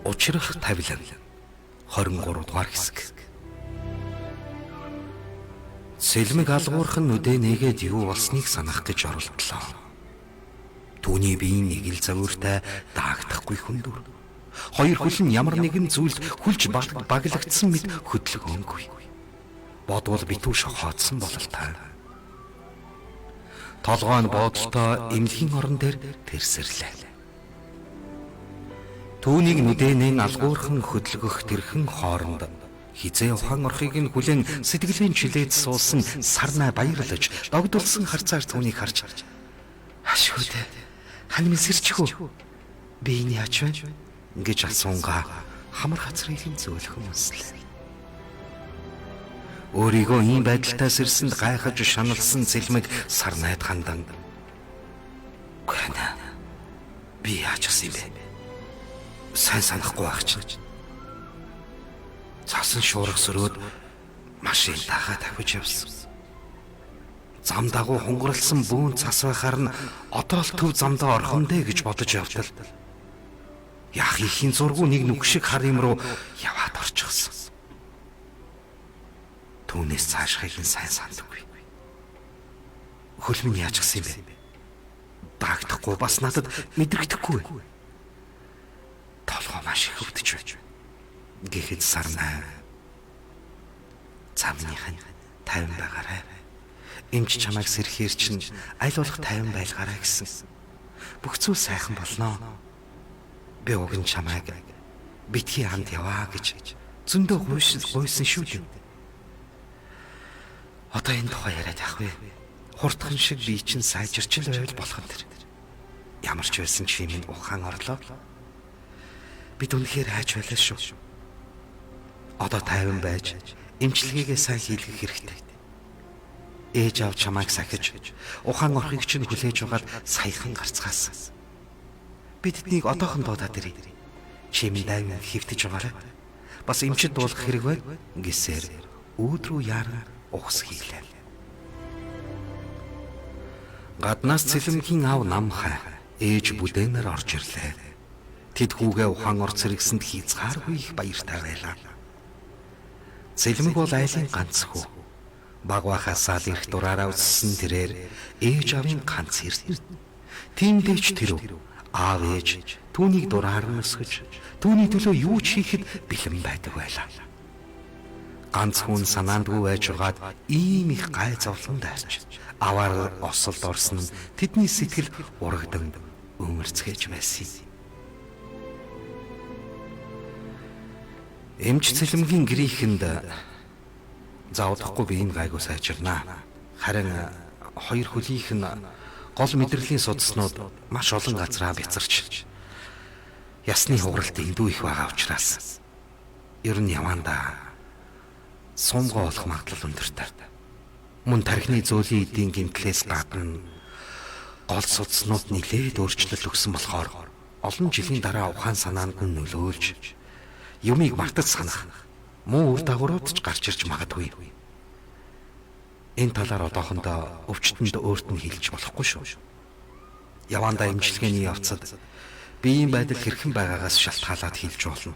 Учрах тавилан 23 дугаар хэсэг. Сэлмэг алгуурхан нүдэ нэгээд юу болсныг санах гэж оролдлоо. Түүний биеийн нэг л завууртай даагдахгүй хүндүр. Хоёр хөл нь ямар нэгэн зүйлд хүлж баглагдсан мэт хөдөлгөөнгүй. Бодвол битүү шохоодсон бололтой. Толгой нь бодолтой эмнэлгийн орон дээр тэрсэрлээ. Түүнийг нүдэнэн алгуурхан хөдөлгөх тэрхэн хооронд хизээ ухаан орхийг нь хүлэн сэтгэлийн чилээд суусан сарнаа баярлаж догдулсан харцаар түүнийг харж "Ашгүй хань мэсэрчхүү би энэ яач вэ?" гэж асуунгаа хамар хацрыг нь зөөлхөн үнслээ. Өөрийгөө ийм байдалтай сэрсэнд гайхаж шаналсан Цэлмэг сарнайд хандан "Гэнэ би яач гсэн юм бэ? Сайн санахгүй байх чинь. Цасан шуурга сөрөөд машин дахаа тавьж явсан. Зам дагуу хунгарлсан бүүн цас байхаар нь одоо л төв замдаа орхон дээ гэж бодож явтал. Яах ихийн зургуу нэг нүг шиг хар юм руу яваад орчихсон. Түүнээс цаашхыг нь сайн сандаггүй. Хөлмөн яаж гсэн юм бэ? Даагдахгүй бас надад мэдрэгдэхгүй. Толгой маш их өвдөж байна. Гэхэд сарнаа замных нь 50 байгаарай. Эмч чамайг сэрхээр чинь аль болох 50 байлгаарай гэсэн. Бүх зүйл сайхан болноо. Би уг нь чамайг битгий хамт яваа гэж зөндөө гуйсан шүү дээ. Одоо энэ тухай яриад явах вэ? Хурдхан шиг би чинь сайжирч л байвал болох юм тэр. Ямар ч байсан чи минь ухаан орлоо. Бид үнэхээр хайж байлаа шүү. Одоо 50 байж эмчилгээгээ сайн хийлгэх хэрэгтэй. Ээж аав чамайг сахиж ухаан орхийг чинь хүлээж угаад саяхан гарцгаасан. Биднийг одоохон дуудаад ирээ. Чимэн дайм хөвтөж байгаарай. Бас эмчид дуулах хэрэг байна гэсээр өөдрөө яаран ухс хийлээ. Гаднаас Цэлмгийн аав намхай ээж бүдээнээр орж ирлээ. Тэд хүүгээ ухаан орц хэрэгсэнд хийцгааргүй их баяртай байлаа. Цэлмэг бол айлын ганц хүү. Баг байхасаа л их дураараа өссөн тэрээр ээж аавын ганц эрдэнэ. Тиймдээч тэр аав ээж түүнийг дураар нь өсгөж түүний төлөө юу ч хийхэд бэлэн байдаг байлаа. Ганц хүн санаандгүй байж байгаад ийм их гай зовлон дайрч аваар осолд орсон нь тэдний сэтгэл урагдан өмөрцгээж байсан. Эмч Цэлмгийн гэрийнхэнд заавдахгүй би энэ гайгүй сайжирнаа. Харин хоёр хөлийнх нь гол мэдрэлийн судснууд маш олон газраа бяцарч ясны хугаралт эндүү их байгаа учраас ер нь явандаа сумгоо олох магадлал өндөртэй. Мөн тархины зөөлөн эдийн гэмтлээс гадна гол судснууд нэлээд өөрчлөлт өгсөн болохоор олон жилийн дараа ухаан санаанд нь нөлөөлж юмыг мартаж санах муу үр дагаврууд ч гарч ирж магадгүй. Энэ талаар одоохондоо өвчтөнд өөрт нь хэлж болохгүй шүү. Явандаа эмчилгээний явцад биеийн байдал хэрхэн байгаагаас шалтгаалаад хэлж болно.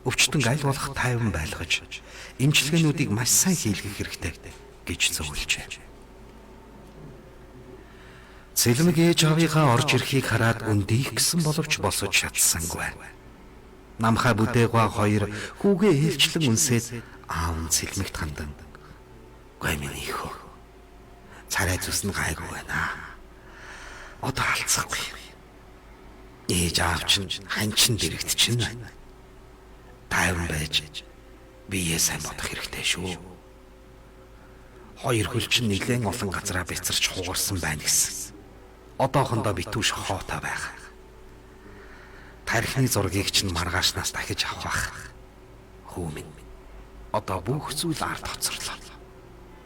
Өвчтөн аль болох тайван байлгаж эмчилгээнүүдийг маш сайн хийлгэх хэрэгтэй гэж зөвлөжээ. Цэлмэг ээж аавынхаа орж ирэхийг хараад өндийх гэсэн боловч босож чадсангүй. Намхай бүдээгවා хоёр хүүгээ хэлчлэн үнсээд аав нь Цэлмэгт хандан "Гүй миний хөө. Царай зүс нь гайгүй байна. Одоо алцахгүй. Ээж аав чинь ханчин дэрэгт чинь байна. Тайван байж бие сайн бодох хэрэгтэй шүү. Хоёр хөл чинь нэлээд олон газараа бяцарч хугарсан байна гэсэн. Одоохондоо битүү шохоотой байх. Тархины зургийг чинь маргаашнаас дахиж авах. Хүү минь. Одоо бүх зүйл ард хоцорлоо.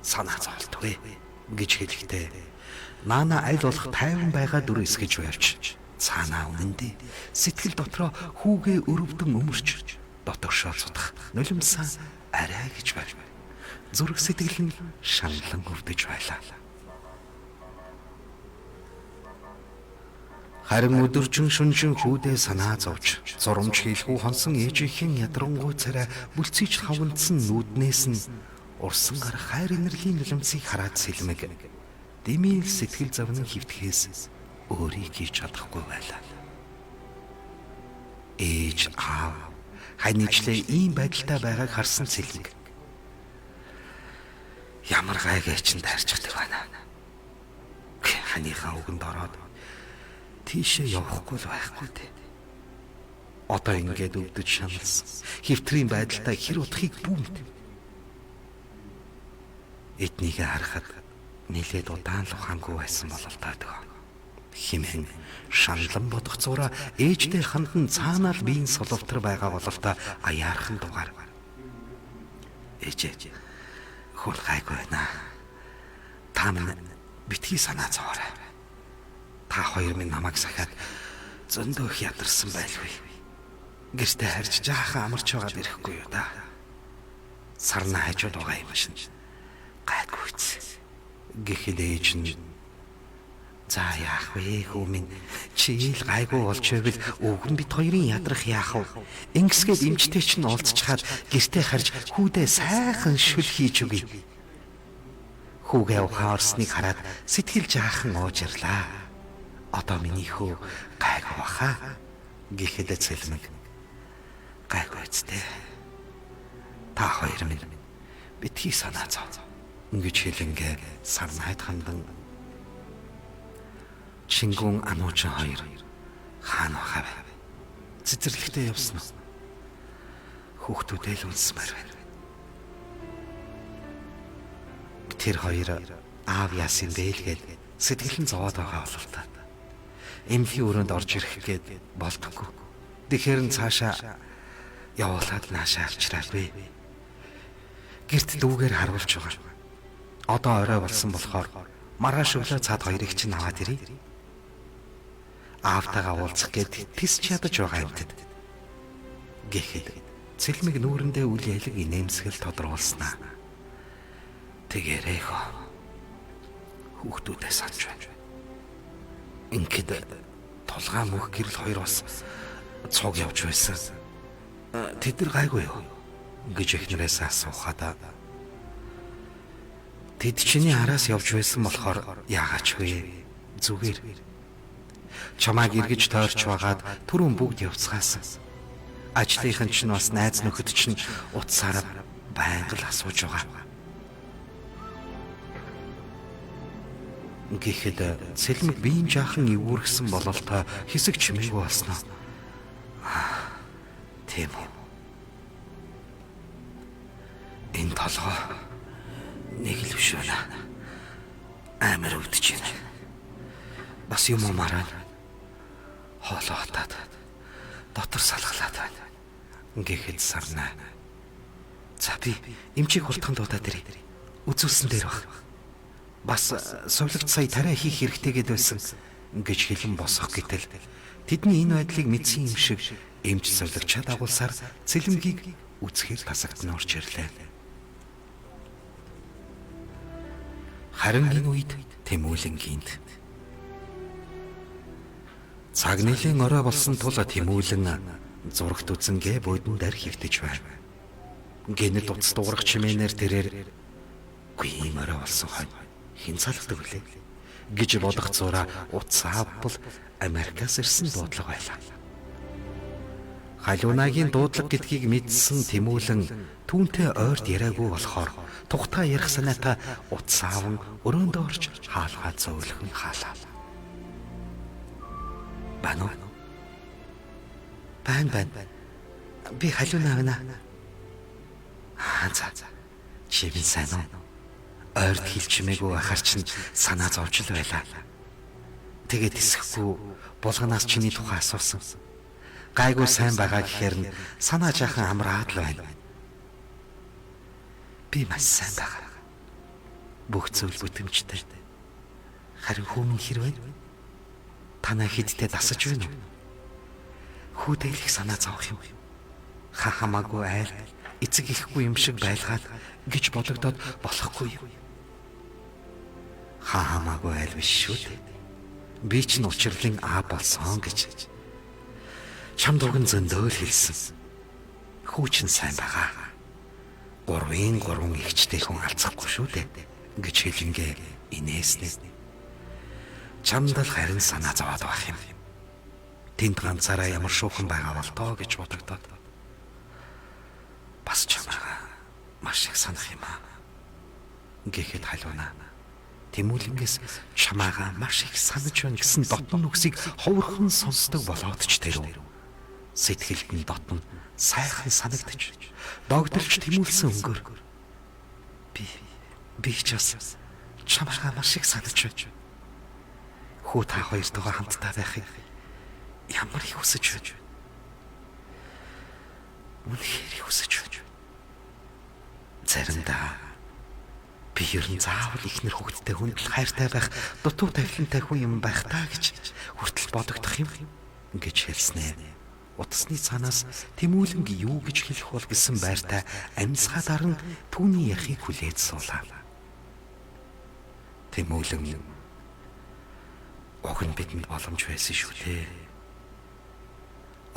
Санаа зовлтгүй гэж хэлэхдээ наана аль болох тайван байгаа дүр эсгэж байвч цаанаа үнэндээ сэтгэл дотроо хүүгээ өрөвдөн өмөрч дотогшоо цутах нулимсан арай гэж байв. Зүрх сэтгэл нь шаналан өвдөж байлаа. Харин өдөржин шүнжин хүүдээ санаа зовж, зурамж хийлгүү хонсон ээжийнхэн ядрангуй царай бүлцийч хавандсан нүүднээс нь урсан гарах хайр инэрлийн нулимсыг хараад сэлмэг дэмий сэтгэл завнан хөвтгээс өөрийг хийж чадахгүй байлаа. Ээж аав ханийчлээ ийм байдалтай байгааг харсан сэлмэг ямар гайгүй ч дайрчдаг байна. Ханыхаа үгэнд ороод тийшээ явахгүй л байхгүй дээ. Одоо ингээд өвдөж шаналсан хэвтрийн байдалтай хэр утхыг бүүмд. Эднийг харахад нэлээд удаан л ухаангүй байсан болол таадаг. Химэн шаналн бодох зураа ээжтэй хандан цаанаар биеийн соловтор байгаа бололтой аяархан дугаар. Ээж хөл гайгүй байна. Та минь битгий санаа зовоорой. Та хоёр минь намайг сахиад зөндөө их ядарсан байлгүй. Гэртээ харж жаахан амарч байгаад ирэхгүй юу да. Сарна хажууд байгаа юм шин. Гайгүйц. Гэхэд ээж нь за яах вэ хүү минь чи ил гайгүй болж байвал өвгөн бит хоёрын ядрах яах вэ? Ингэсгээд эмчтэй чинь уулзчихад гэртээ харж хүүдээ сайхан шүл хийж өгье. Хүүгээ ухаарсныг хараад сэтгэл жаахан уужирлаа. Одоо миний хүү гайгүй баха гэхэд цэлмэг гайгүй үстэй. Та хоёр минь битгий санаа зов. Ингэж хэлэнгээ сарнайд хандан Чингүн ануучин хоёр хаана баха вэ? Цэцэрлэгтээ явсан уу? Хүүхдүүдээ л унсмаар байна. Тэр хоёр аав яасан бэ л гээд сэтгэл нь зовоод байгаа болов та. Эмхийн өрөөнд орж ирэх гээд болдоггүй. Тэгэхээр нь цаашаа явуулаад наашаа авчраагүй. Гэрт дүүгээр харуулж байгаа. Одоо орой болсон болохоор маргааш өглөө цаад хоёрыг чинь аваад ирье. Аавтайгаа уулзах гээд тис чадаж байгаа юм тэд. Гэхэд цэлмэг нүүрэндээ үл ялэг инээмсгэл тодруулснаа. Тэгээрэй хөө. Хүүхдүүдээ санаж байна. Ингээд тулгаан мөх гэрэл хоёр бас цог явж байсан. Тэд нар гайгүй юу гэж эхнэрээс асуухад тэд чиний араас явж байсан болохоор яагаач вэ? Зүгээр. Чамайг эргэж тойрч байгаад түрүүн бүгд явцгаасан. Ажлынхан чинь бас найз нөхөд чинь утсаар байнга л асууж байгаа. Гэхэд цэлмэг биеийн жаахан эвүүргсэн бололтой хэсэг чимээгүй болсноо. Тийм үү. Энэ толгой нэг л биш байна. Амар өвдөж байна. Бас юм мараа. Хоолоо хатаад дотор салгалаад байна. Гэхэд сарна. За би эмчийг хурдхан дуудаад ирье. Үзүүлсэн дээр баг. Бас сувлагч сая тариа хийх хэрэгтэйгээд байсан гэж хэлэн босох гэтэл тэдний энэ байдлыг мэдсэн юм шиг эмч сувлагчаа дагуулсаар цэлмгийг үзэхээр тасагт нь орж ирлээ. Харин энэ үед Тэмүүлэн гинт. Цаг нэлийн орой болсон тул Тэмүүлэн зурагт үзэнгээ буудан дээр хөвтөж байна. Гэнэт утас дуурах чимээнээр тэрээр үгүй юм орой болсон хойно. Хин цалгадаг үлээ гэж бодох зураа утас авбал Америкаас ирсэн дуудлага байлаа. Халуунагийн дуудлага гэдгийг мэдсэн Тэмүүлэн түүнтэй ойрт яриагүй болохоор тухтаа ярих санаатай утас аавн өрөөндөө орж хаалгаа зөөлхөн хаалаа. Бано. Бан. Би халуунаа гэнэ. За. Чивэн сайн уу? Ойрт хилчмээгүй ахаар чинь санаа зовж л байлаа. Тэгээд тэсэхгүй булганаас чиний тухай асуусан. Гайгүй сайн байгаа гэхээр нь санаа жаахан амраад л байна. Би маш сайн байгаа. Бүх зүйл бүтэмжтэй. Харин хүмүүс хэр вэ? Танаа хидтэй дасаж байна уу? Хүүдэлх санаа зовх юм. Хамаагүй айл эцэг ихгүй юм шиг байлгаад гэж бодогдоод болохгүй юм. Хамаагүй айл биш шүү дээ. Би ч н учрлын аав болсон гэж. Чамд уг нь зөндөөл хэлсэн. Хүүчин сайн байгаа. 3 ихчтэй хүн алцахгүй шүү дээ гэж хэлэнгээ инээснэ. Чамд л харин санаа зовоод байх юм. Тэнд ганцаараа ямар шуухан байгаа бол тоо гэж бодогдоод. Бас чамаа маш их санах юм аа. Гэхэд халуунаа. Тэмүүлэнгээс чамаага маш их санаж байна гэсэн дотн үгсийг ховрхон сонсдог болоод ч тэрүү. Сэтгэлд нь дотн сайхан санагдаж догдолж тэмүүлсэн өнгөөр би ч бас чамаага маш их санаж байна. Хүү та хоёртойгоо хамтдаа байхыг ямар их хүсэж байна. Үнэхээр их хүсэж байна. Заримдаа би ер нь заавал ихнэр хүүхдтэй хүндэл хайртай байх, дутуу тавилантай хүн юм байх таа гэж хүртэл бодогдох юм гэж хэлснэ. Утасны цаанаас Тэмүүлэнг юу гэж хэлэх бол гэсэн байртай амьсгаа даран түүний яхийг хүлээж суулаа. Тэмүүлэн уг нь бидэнд боломж байсан шүү дээ.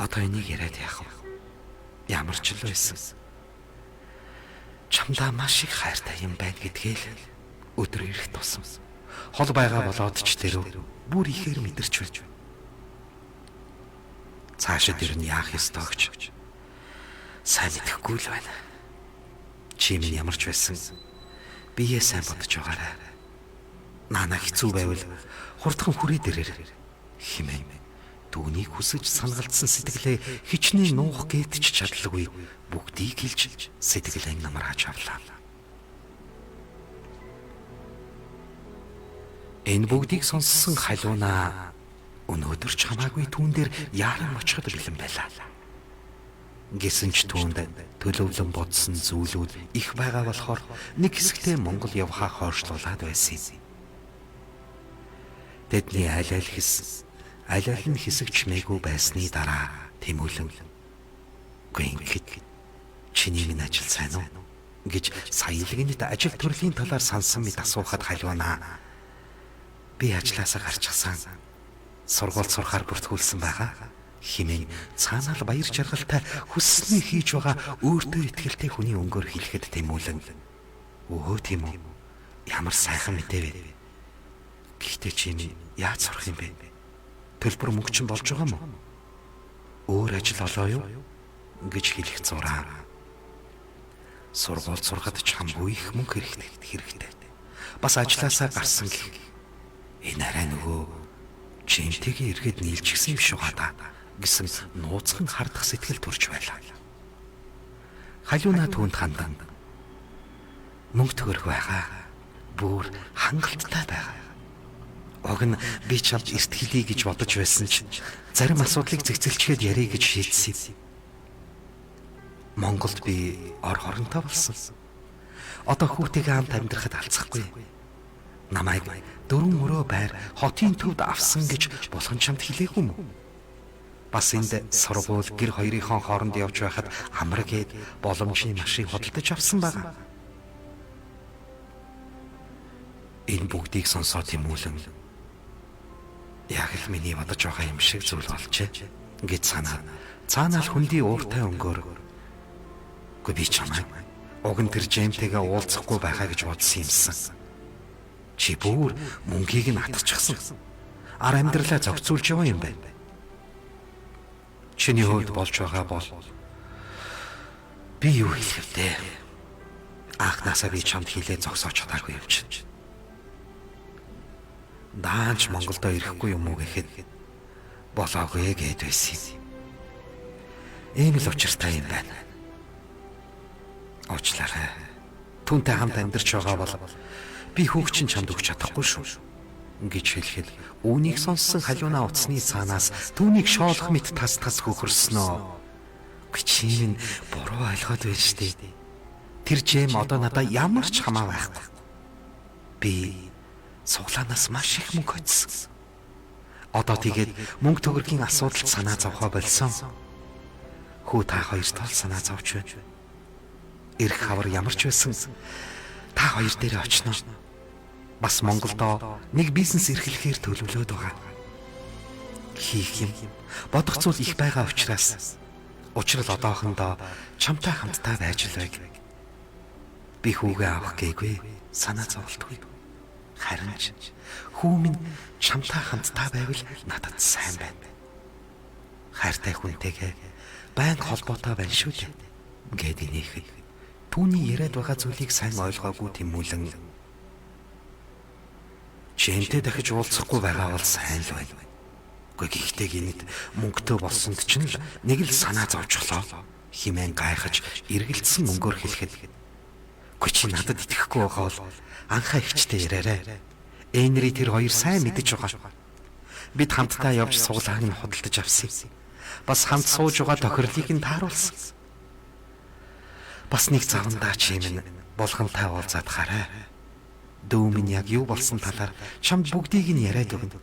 Одоо энийг яриад яах вэ? Ямар ч л байсан. Чамдаа маш их хайртай юм байна гэдгээ л өдөр ирэх тусам хол байгаа болоод ч тэр бүр ихээр мэдэрч байна. Цаашид ер нь яах ёстой гэж сайн мэдэхгүй л байна. Чи минь ямар ч байсан бие сайн бодож байгаарай. Наана хэцүү байвал хурдхан хүрээ дээрэр химээ. Түүнийг хүсэж сангалдсан сэтгэлээ хичнээн нуух гээд ч чадлагүй бүгдийг хэлж сэтгэлээ намараач авлаа. Энэ бүгдийг сонссон халуунаа өнөөдөр ч хамаагүй түүн дээр яаран очиход бэлэн байлаа. Гэсэн ч түүнд төлөвлөн бодсон зүйлүүд их байгаа болохоор нэг хэсэгтээ Монгол явхаа хойшлуулад байсан юм. Тэдний аль аль нь хэсэг чимээгүй байсны дараа Тэмүүлэн "Гэнхэд чиний минь ажил сайн уу?" гэж саялгынэд ажил төрлийн талаар сансан мэт асуухад халуунаа "Би ажлаасаа гарчихсан. Сургууль сурахаар бүртгүүлсэн байгаа" хэмээн цаанаал баяр жаргалтай хүссний хийж байгаа өөртөө ихтэй хүний өнгөөр хэлэхэд Тэмүүлэн "Өө тийм үү? Ямар сайхан мэдээ вэ? Гэхдээ чи яаж сурах юм бэ? Төлбөр мөнгө чинь болж байгаа юм уу? Өөр ажил олоо юу?" гэж хэлэх зураа. Сургууль сурахад ч хамгүй их мөнгө хэрэгтэй. Бас ажлаасаа гарсан гэх. Энэ арай нөгөө жинтэйгээ ирэхэд нийлчихсэн юм шиг байна гэсэн нууцхан хардах сэтгэл төрж байлаа. Халуунаа түүнд хандан "Мөнгө төгрөг байгаа. Бүр хангалттай байгаа. Уг нь би чамд эрт хэлье гэж бодож байсан ч зарим асуудлыг зэгцэлчгээд ярих гэж шийдсэн юм. Монголд би ор хоронтой болсон. Одоо хүүтэйгээ хамт амьдрахад алцахгүй. Намайг 4 өрөө байр хотын төвд авсан гэж булхан чамд хэлээгүй юм уу? Бас энд сургууль гэр хоёрынхон хооронд явж байхад амар гээд боломжийн машин хөдөлтөж авсан байгаа. Энэ бүгдийг сонсоод Тэмүүлэн яг л миний бодож байгаа юм шиг зүйл болжээ гэж санаад цаанаал хүндий ууртай өнгөөр "Үгүй би чамайг уг нь тэр Жэмтэйгээ уулзахгүй байхаа гэж бодсон юмсан. Чи бүр мөнгийг нь атгачихсан. Ар амьдралаа зохицуулж яваа юм байна. Чиний хувьд болж байгаа бол би юу хэлэх вэ? Анхнаасаа би чамд хэлээ зогсоож чадаагүй юм чинь. Даанч Монголдо ирэхгүй юм уу гэхэд болоогүй гээд байсан юм. Ийм л учиртай юм байна. Уучлаарай. Түүнтэй хамт амьдарч байгаа бол би хүүхчин чамд өгч чадахгүй шүү гэж хэлэхэд үүнийг сонссон халуунаа утасны цаанаас түүнийг шоолох мэт тас хөхөрснөө. Чи минь буруу ойлгоод байна штэ. Тэр Жэм одоо надаа ямар ч хамаа байхгүй. Би суглаанаас маш их мөнгө хоцсон. Одоо тэгээд мөнгө төгрөгийн асуудалд санаа зовхоо болсон. Хүү та хоёрт бол санаа зовж байна. Ирэх хавар ямар ч байсан та хоёр дээрээ очно. Бас Монголдо нэг бизнес эрхлэхээр төлөвлөд байгаа. хийх юм, бодох зүйл их байгаа учраас учрал одоохондоо чамтай хамтдаа байж л байг. Би хүүгээ авах гээгүй санаа зовлтгүй. Харин ч хүү минь чамтай хамтдаа байвал надад сайн байна. Хайртай хүнтэйгээ байнга холбоотой байна шүү дээ. Гэд инех. Түүний яриад байгаа зүйлийг сайн ойлгоогүй Тэмүүлэн чимтэй дахиж уулзахгүй байгаа бол сайн л байна. Гэхдээ гинэд мөнгөтэй болсонд ч нэг л санаа зовжглоо. Химэн гайхаж эргэлдсэн мөнгөөр хэлэхэд чи надад итгэхгүй байгаа бол анхаа ихчтэй яриарай. Энэри тэр хоёр сайн мэдэж байгаа. Бид хамтдаа явж суглааг нь худалдаж авсан. Бас хамт сууж байгаа тохирлыг нь тааруулсан. Бас нэг завандаа чимэн болгонтай уулзаад хараа. Дүү минь яг юу болсон талаар чамд бүгдийг нь яриад өгнө.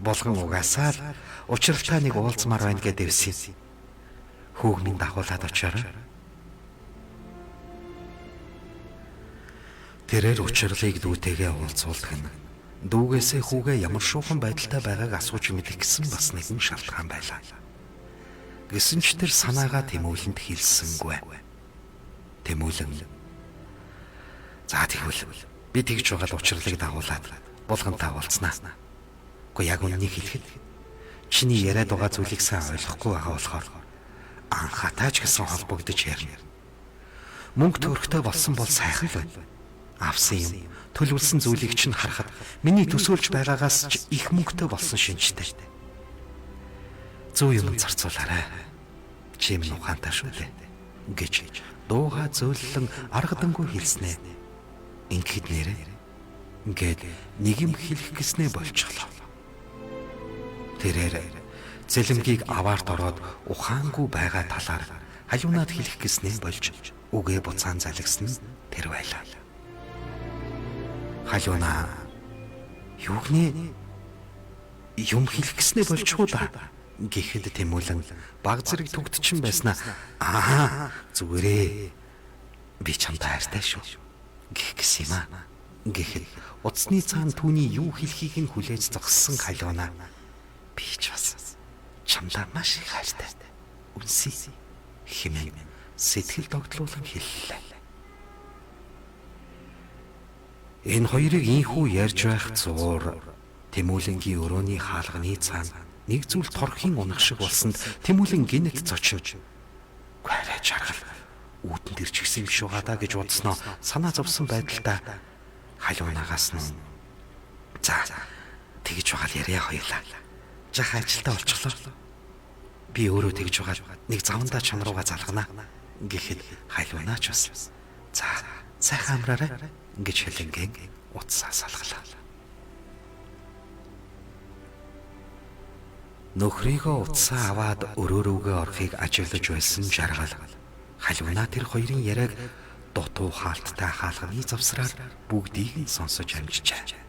Болгон угаасаа л учралтай нэг уулзмаар байна гэдэг дэвсэн. Хүүг минь дагуулад очоорой. Тэрээр учрлыг дүүтэйгээ уулзуулдаг нь дүүгээсээ хүүгээ ямар шуухан байдалтай байгааг асууж мэдэх гэсэн бас нэгэн шалтгаан байлаа. Гэсэн ч тэр санаагаа Тэмүүлэнд хэлсэнгүй. Тэмүүлэн за тэгвэл би тэгж байгаа л учрлыг дагуулад болгонтой уулзнаа. Гэхдээ яг үннийг хэлэхэд чиний яриад байгаа зүйлийг сайн ойлгохгүй байгаа болохоор анхатаач гэсэн холбогдож ярина. Мөнгө төрхтэй болсон бол сайхан л байна. Авсан юм, төлөвлөсөн зүйлийг чинь харахад миний төсөөлж байгаагаас ч их мөнгөтэй болсон шинжтэй. Зүү юм зарцуулаарай. Чим ухаантай шүү дээ. Гэж дууга зөөллөн аргадангүй хэлснэ. Ингээд нэрээ. Ингээд нэг юм хэлэх гэснээ болчихлоо. Тэрээр зэлэмгийг аваарт ороод ухаангүй байгаа талаар хажуунаад хэлэх гэснээ болж үгээ буцаан залгсан нь тэр байлаа. Хажуунаа юугнээ юм хэлэх гэснээ болчихоо да. Гэхэд Тэмүүлэн баг зэрэг түгтчин байснаа зүгээрээ би чамтай хайртай шүү гэх гэсэн юм аа. Гэхэд утасны цаана түүний юу хэлхийг нь хүлээж зогссон Хажуунаа би ч бас чамдаа маш их хайртай. Үнсий хэмээн сэтгэл догтлуулан хэллээ. Энэ хоёрыг ийхүү ярьж байх зуур Тэмүүлэнгийн өрөөний хаалганы цаана нэг зүйл торхийн унах шиг болсонд Тэмүүлэн гинэт зочиж "Гэрэ чаргал үүдэн дэр ч гисэн биш байгаа даа" гэж бодсноо санаа зовсон байдалтай Хажуунаагаас нь за тэгж байгаа л яриа хоёлаа. Жах ажилтаа болчихлоо. Би өөрөө тэгж байгаа нэг завандаа чам руугаа залгана гэхэд Хажуунаач бас за сайхан амраарай гэж хэлэнгийн утсаа салгалаа. Нөхрийгөө утсаа аваад өрөөрөөгөө орохыг ажиглаж байсан жаргал Хажуунаа тэр хоёрын яриаг дутуу хаалттай хаалганы завсраар бүгдийг нь сонсож амжижээ.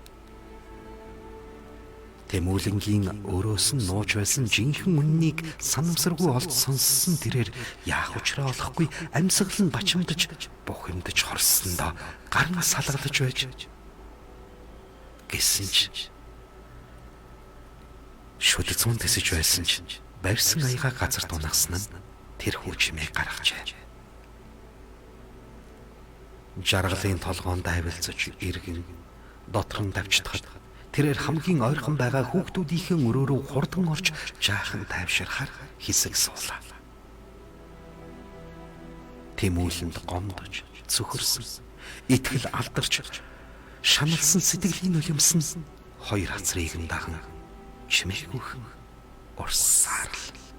Тэмүүлэнгийн өрөөс нь нууж байсан жинхэнэ үннийг санамсаргүй олж сонссон тэрээр яах учраа олохгүй амьсгал нь бачимдаж бухимдаж хорссондоо гар нь салгалж байж гэсэн ч шүд зүүн тэсэж байсан ч барьсан аяга газар дунагсан нь тэр хүүчмээ гаргажээ. Жаргалын толгоонд авилцаж иргэн дотор нь давчдахад тэрээр хамгийн ойрхон байгаа хүүхдүүдийнхэн өрөөрөө хурдан орж жаахан тайвширхаар хэсэг суулаа. Тэмүүлэнд гомдож, цөхөрсөн, итгэл алдарч, шаналсан сэтгэлийн нулимсан хоёр хацрыг нь дахан чимээгүйхэн урсаар л